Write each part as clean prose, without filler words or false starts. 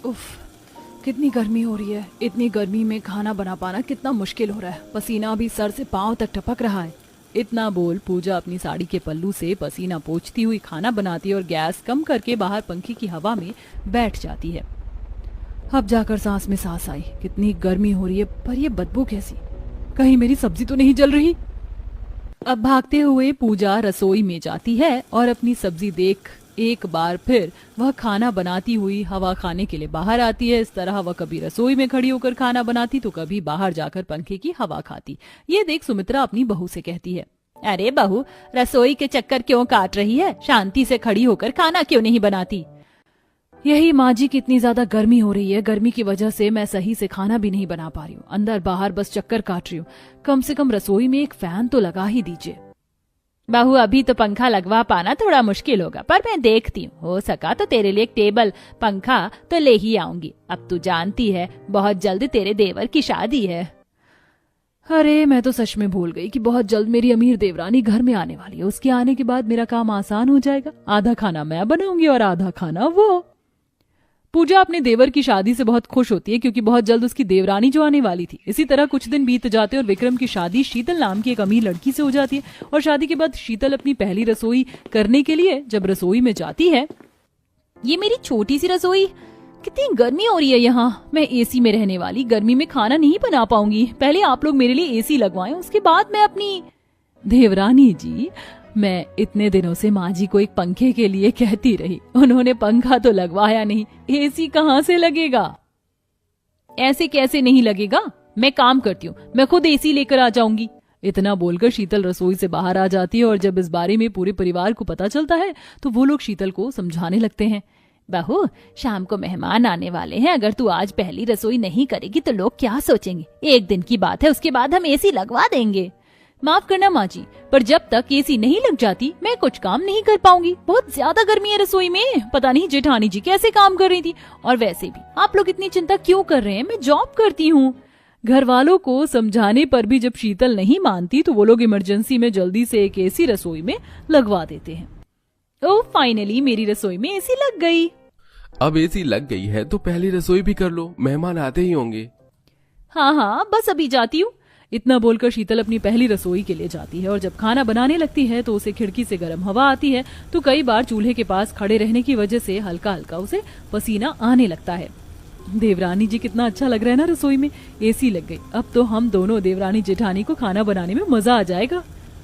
उफ, कितनी गर्मी हो रही है। इतनी गर्मी में खाना बना पाना कितना मुश्किल हो रहा है। पसीना भी सर से पांव तक टपक रहा है। इतना बोल पूजा अपनी साड़ी के पल्लू से पसीना पोंछती हुई खाना बनाती है और गैस कम करके बाहर पंखे की हवा में बैठ जाती है। अब जाकर सांस में सांस आई। कितनी गर्मी हो रही है, पर ये बदबू कैसी? कहीं मेरी सब्जी तो नहीं जल रही? अब भागते हुए पूजा रसोई में जाती है और अपनी सब्जी देख एक बार फिर वह खाना बनाती हुई हवा खाने के लिए बाहर आती है। इस तरह वह कभी रसोई में खड़ी होकर खाना बनाती तो कभी बाहर जाकर पंखे की हवा खाती। ये देख सुमित्रा अपनी बहू से कहती है, अरे बहू, रसोई के चक्कर क्यों काट रही है? शांति से खड़ी होकर खाना क्यों नहीं बनाती? यही माँ जी, कितनी ज्यादा गर्मी हो रही है। गर्मी की वजह से मैं सही से खाना भी नहीं बना पा रही हूँ। अंदर बाहर बस चक्कर काट रही हूँ। कम से कम रसोई में एक फैन तो लगा ही दीजिए। बहू, अभी तो पंखा लगवा पाना थोड़ा मुश्किल होगा, पर मैं देखती हूँ, हो सका तो तेरे लिए एक टेबल पंखा तो ले ही आऊंगी। अब तू जानती है बहुत जल्द तेरे देवर की शादी है। अरे मैं तो सच में भूल गई कि बहुत जल्द मेरी अमीर देवरानी घर में आने वाली है। उसके आने के बाद मेरा काम आसान हो जाएगा। आधा खाना मैं बनाऊंगी और आधा खाना वो। पूजा अपने देवर की शादी से बहुत खुश होती है क्योंकि बहुत जल्द उसकी देवरानी जो आने वाली थी। इसी तरह कुछ दिन बीत जाते और विक्रम की शादी शीतल नाम की एक अमीर लड़की से हो जाती है। और शादी के बाद शीतल अपनी पहली रसोई करने के लिए जब रसोई में जाती है, ये मेरी छोटी सी रसोई, कितनी गर्मी हो रही है यहाँ। मैं एसी में रहने वाली, गर्मी में खाना नहीं बना पाऊंगी। पहले आप लोग मेरे लिए एसी लगवाएं, उसके बाद मैं अपनी। देवरानी जी, मैं इतने दिनों से माँ जी को एक पंखे के लिए कहती रही, उन्होंने पंखा तो लगवाया नहीं, एसी कहाँ से लगेगा? ऐसे कैसे नहीं लगेगा? मैं काम करती हूँ, मैं खुद एसी लेकर आ जाऊंगी। इतना बोलकर शीतल रसोई से बाहर आ जाती है और जब इस बारे में पूरे परिवार को पता चलता है तो वो लोग शीतल को समझाने लगते हैं। बहू, शाम को मेहमान आने वाले हैं, अगर तू आज पहली रसोई नहीं करेगी तो लोग क्या सोचेंगे? एक दिन की बात है, उसके बाद हम एसी लगवा देंगे। माफ करना माँ जी, पर जब तक एसी नहीं लग जाती मैं कुछ काम नहीं कर पाऊंगी। बहुत ज्यादा गर्मी है रसोई में। पता नहीं जेठानी जी कैसे काम कर रही थी। और वैसे भी आप लोग इतनी चिंता क्यों कर रहे हैं? मैं जॉब करती हूँ। घर वालों को समझाने पर भी जब शीतल नहीं मानती तो वो लोग इमरजेंसी में जल्दी से एक एसी रसोई में लगवा देते हैं। ओह, फाइनली मेरी रसोई में एसी लग गई। अब एसी लग गई है तो पहली रसोई भी कर लो, मेहमान आते ही होंगे। हाँ, बस अभी जाती हूँ। इतना बोलकर शीतल अपनी पहली रसोई के लिए जाती है और जब खाना बनाने लगती है तो उसे खिड़की से गर्म हवा आती है तो कई बार चूल्हे के पास खड़े रहने की वजह से हल्का हल्का उसे पसीना आने लगता है। देवरानी जी, कितना अच्छा लग रहा है ना रसोई में। एसी लग गई, अब तो हम दोनों देवरानी जेठानी को खाना बनाने में मजा आ जाएगा।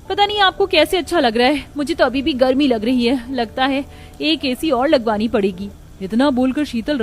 पता नहीं आपको कैसे अच्छा लग रहा है, मुझे तो अभी भी गर्मी लग रही है। लगता है एक एसी और लगवानी पड़ेगी। इतना बोलकर शीतल